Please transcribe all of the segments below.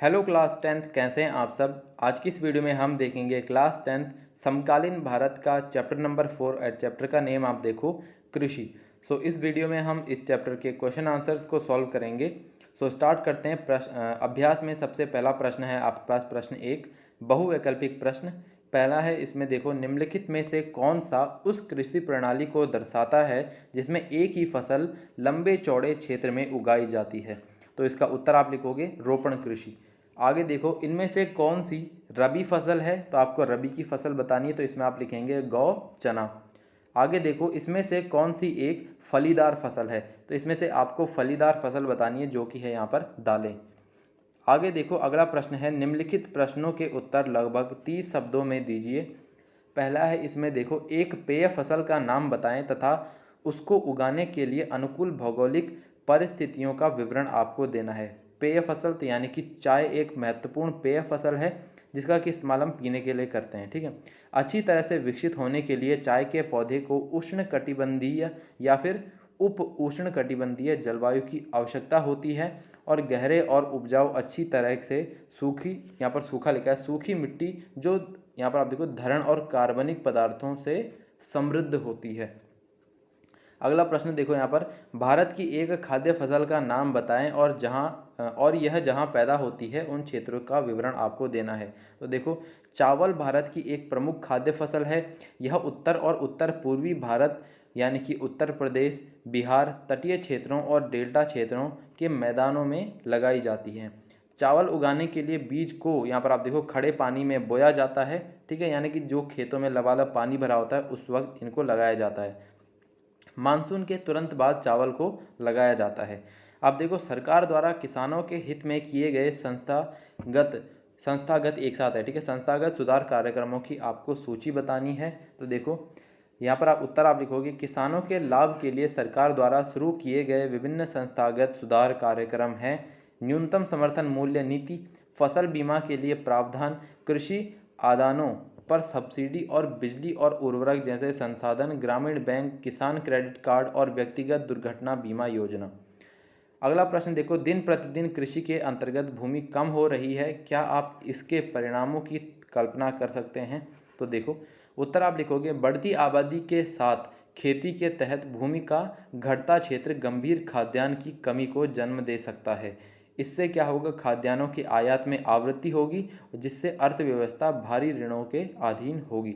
Hello class tenth, कैसे हैं आप सब। आज की इस वीडियो में हम देखेंगे क्लास टेंथ समकालीन भारत का चैप्टर नंबर 4। चैप्टर का नेम आप देखो, कृषि। इस वीडियो में हम इस चैप्टर के क्वेश्चन आंसर्स को सॉल्व करेंगे। स्टार्ट करते हैं। अभ्यास में सबसे पहला प्रश्न है आपके पास, प्रश्न 1 बहुवैकल्पिक प्रश्न। पहला है, इसमें देखो, निम्नलिखित में से कौन सा उस कृषि प्रणाली को दर्शाता है जिसमें एक ही फसल लंबे चौड़े क्षेत्र में उगाई जाती है। तो इसका उत्तर आप लिखोगे रोपण कृषि। आगे देखो, इनमें से कौन सी रबी फसल है, तो आपको रबी की फसल बतानी है, तो इसमें आप लिखेंगे गौ चना। आगे देखो, इसमें से कौन सी एक फलीदार फसल है, तो इसमें से आपको फलीदार फसल बतानी है, जो कि है यहाँ पर दालें। आगे देखो, अगला प्रश्न है, निम्नलिखित प्रश्नों के उत्तर लगभग 30 शब्दों में दीजिए। पहला है, इसमें देखो, एक पेय फसल का नाम बताएं तथा उसको उगाने के लिए अनुकूल भौगोलिक परिस्थितियों का विवरण आपको देना है। पेय फसल तो यानी कि चाय एक महत्वपूर्ण पेय फसल है जिसका कि इस्तेमाल हम पीने के लिए करते हैं, ठीक है। अच्छी तरह से विकसित होने के लिए चाय के पौधे को उष्ण कटिबंधीय या फिर उप उष्ण कटिबंधीय जलवायु की आवश्यकता होती है और गहरे और उपजाऊ अच्छी तरह से सूखी, यहाँ पर सूखा लिखा है, सूखी मिट्टी जो यहाँ पर आप देखो धरण और कार्बनिक पदार्थों से समृद्ध होती है। अगला प्रश्न देखो, यहाँ पर भारत की एक खाद्य फसल का नाम बताएं और यह जहाँ पैदा होती है उन क्षेत्रों का विवरण आपको देना है। तो देखो, चावल भारत की एक प्रमुख खाद्य फसल है। यह उत्तर और उत्तर पूर्वी भारत यानी कि उत्तर प्रदेश, बिहार, तटीय क्षेत्रों और डेल्टा क्षेत्रों के मैदानों में लगाई जाती है। चावल उगाने के लिए बीज को यहाँ पर आप देखो खड़े पानी में बोया जाता है, ठीक है, यानी कि जो खेतों में लबालब पानी भरा होता है उस वक्त इनको लगाया जाता है। मानसून के तुरंत बाद चावल को लगाया जाता है। अब देखो, सरकार द्वारा किसानों के हित में किए गए संस्थागत एक साथ है, ठीक है, संस्थागत सुधार कार्यक्रमों की आपको सूची बतानी है। तो देखो, यहाँ पर आप उत्तर आप लिखोगे, किसानों के लाभ के लिए सरकार द्वारा शुरू किए गए विभिन्न संस्थागत सुधार कार्यक्रम हैं। न्यूनतम समर्थन मूल्य नीति, फसल बीमा के लिए प्रावधान, कृषि आदानों पर सब्सिडी और बिजली और उर्वरक जैसे संसाधन, ग्रामीण बैंक, किसान क्रेडिट कार्ड और व्यक्तिगत दुर्घटना बीमा योजना। अगला प्रश्न देखो, दिन प्रतिदिन कृषि के अंतर्गत भूमि कम हो रही है, क्या आप इसके परिणामों की कल्पना कर सकते हैं। तो देखो, उत्तर आप लिखोगे, बढ़ती आबादी के साथ खेती के तहत भूमि का घटता क्षेत्र गंभीर खाद्यान्न की कमी को जन्म दे सकता है। इससे क्या होगा, खाद्यान्नों की आयात में आवृत्ति होगी जिससे अर्थव्यवस्था भारी ऋणों के अधीन होगी।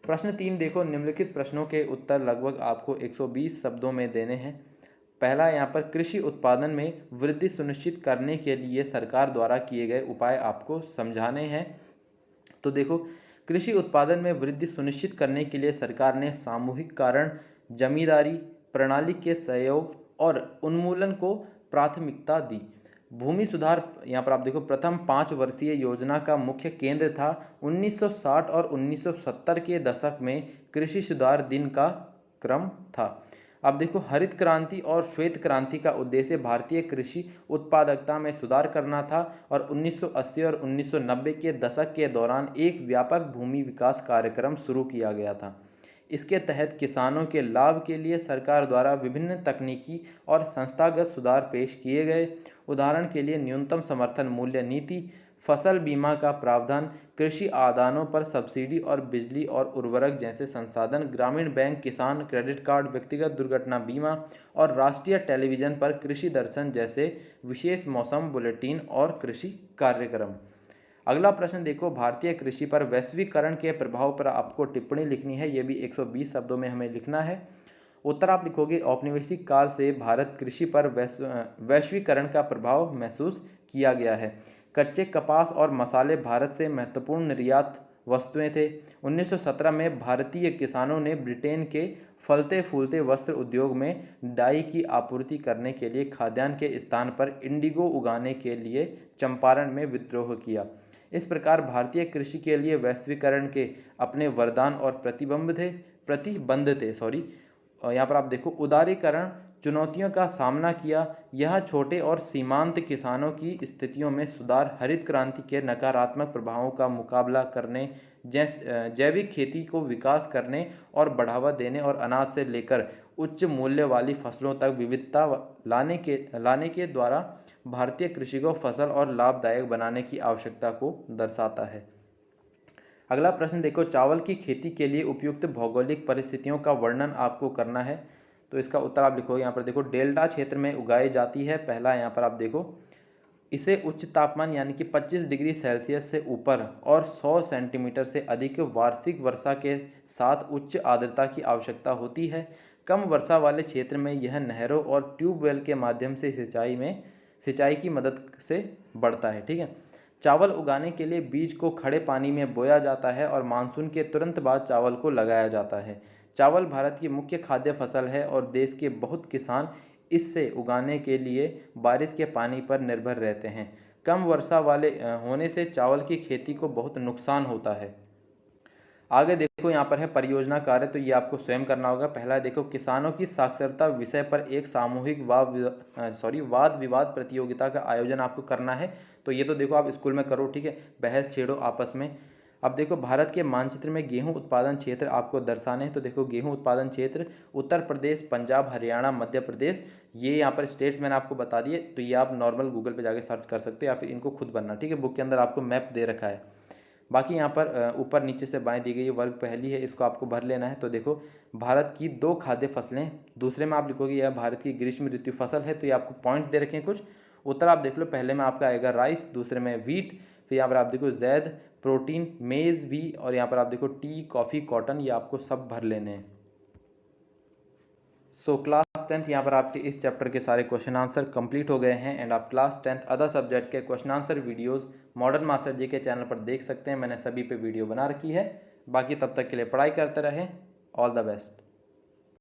प्रश्न 3 देखो, निम्नलिखित प्रश्नों के उत्तर लगभग आपको 120 शब्दों में देने हैं। पहला, यहाँ पर कृषि उत्पादन में वृद्धि सुनिश्चित करने के लिए सरकार द्वारा किए गए उपाय आपको समझाने हैं। तो देखो, कृषि उत्पादन में वृद्धि सुनिश्चित करने के लिए सरकार ने सामूहिककरण, जमींदारी प्रणाली के सहयोग और उन्मूलन को प्राथमिकता दी। भूमि सुधार, यहाँ पर आप देखो, प्रथम 5 वर्षीय योजना का मुख्य केंद्र था। 1960 और 1970 के दशक में कृषि सुधार दिन का क्रम था। अब देखो, हरित क्रांति और श्वेत क्रांति का उद्देश्य भारतीय कृषि उत्पादकता में सुधार करना था और 1980 और 1990 के दशक के दौरान एक व्यापक भूमि विकास कार्यक्रम शुरू किया गया था। इसके तहत किसानों के लाभ के लिए सरकार द्वारा विभिन्न तकनीकी और संस्थागत सुधार पेश किए गए। उदाहरण के लिए न्यूनतम समर्थन मूल्य नीति, फसल बीमा का प्रावधान, कृषि आदानों पर सब्सिडी और बिजली और उर्वरक जैसे संसाधन, ग्रामीण बैंक, किसान क्रेडिट कार्ड, व्यक्तिगत दुर्घटना बीमा और राष्ट्रीय टेलीविजन पर कृषि दर्शन जैसे विशेष मौसम बुलेटिन और कृषि कार्यक्रम। अगला प्रश्न देखो, भारतीय कृषि पर वैश्वीकरण के प्रभाव पर आपको टिप्पणी लिखनी है। ये भी 120 शब्दों में हमें लिखना है। उत्तर आप लिखोगे, औपनिवेशिक काल से भारत कृषि पर वैश्वीकरण का प्रभाव महसूस किया गया है। कच्चे कपास और मसाले भारत से महत्वपूर्ण निर्यात वस्तुएं थे। 1917 में भारतीय किसानों ने ब्रिटेन के फलते फूलते वस्त्र उद्योग में डाई की आपूर्ति करने के लिए खाद्यान्न के स्थान पर इंडिगो उगाने के लिए चंपारण में विद्रोह किया। इस प्रकार भारतीय कृषि के लिए वैश्वीकरण के अपने वरदान और प्रतिबंध थे। यहाँ पर आप देखो, उदारीकरण चुनौतियों का सामना किया। यह छोटे और सीमांत किसानों की स्थितियों में सुधार, हरित क्रांति के नकारात्मक प्रभावों का मुकाबला करने, जैविक खेती को विकास करने और बढ़ावा देने और अनाज से लेकर उच्च मूल्य वाली फसलों तक विविधता लाने के द्वारा भारतीय कृषि को फसल और लाभदायक बनाने की आवश्यकता को दर्शाता है। अगला प्रश्न देखो, चावल की खेती के लिए उपयुक्त भौगोलिक परिस्थितियों का वर्णन आपको करना है। तो इसका उत्तर आप लिखोगे यहाँ पर, देखो डेल्टा क्षेत्र में उगाई जाती है। पहला यहाँ पर आप देखो, इसे उच्च तापमान यानी कि 25 डिग्री सेल्सियस से ऊपर और 100 सेंटीमीटर से अधिक वार्षिक वर्षा के साथ उच्च आर्द्रता की आवश्यकता होती है। कम वर्षा वाले क्षेत्र में यह नहरों और ट्यूबवेल के माध्यम से सिंचाई की मदद से बढ़ता है। ठीक है। चावल उगाने के लिए बीज को खड़े पानी में बोया जाता है और मानसून के तुरंत बाद चावल को लगाया जाता है। चावल भारत की मुख्य खाद्य फसल है और देश के बहुत किसान इससे उगाने के लिए बारिश के पानी पर निर्भर रहते हैं। कम वर्षा वाले होने से चावल की खेती को बहुत नुकसान होता है। आगे देखो यहाँ पर है परियोजना कार्य, तो ये आपको स्वयं करना होगा। पहला देखो, किसानों की साक्षरता विषय पर एक सामूहिक वाद विवाद प्रतियोगिता का आयोजन आपको करना है। तो ये तो देखो आप स्कूल में करो, ठीक है, बहस छेड़ो आपस में। अब देखो, भारत के मानचित्र में गेहूं उत्पादन क्षेत्र आपको दर्शाने हैं। तो देखो, गेहूं उत्पादन क्षेत्र उत्तर प्रदेश, पंजाब, हरियाणा, मध्य प्रदेश, ये यहाँ पर स्टेट्स मैंने आपको बता दिए। तो ये आप नॉर्मल गूगल पे जाके सर्च कर सकते हो या फिर इनको खुद बनना, ठीक है। बुक के अंदर आपको मैप दे रखा है। बाकी यहाँ पर ऊपर नीचे से बाएं दी गई वर्ग पहली है, इसको आपको भर लेना है। तो देखो, भारत की 2 खाद्य फसलें, दूसरे में आप लिखोगे यह भारत की ग्रीष्म ऋतु फसल है। तो ये आपको पॉइंट दे रखे हैं कुछ। उत्तर आप देख लो, पहले में आपका आएगा राइस, दूसरे में वीट, फिर यहाँ पर आप देखो जैद, प्रोटीन, मेज, वी, और यहाँ पर आप देखो टी, कॉफ़ी, कॉटन, ये आपको सब भर लेने हैं। सो क्लास 10th यहाँ पर आपके इस चैप्टर के सारे क्वेश्चन आंसर कंप्लीट हो गए हैं एंड आप क्लास 10th अदर सब्जेक्ट के question answer videos modern master ji के चैनल पर देख सकते हैं। मैंने सभी पे वीडियो बना रखी है। बाकी तब तक के लिए पढ़ाई करते रहें। All the best.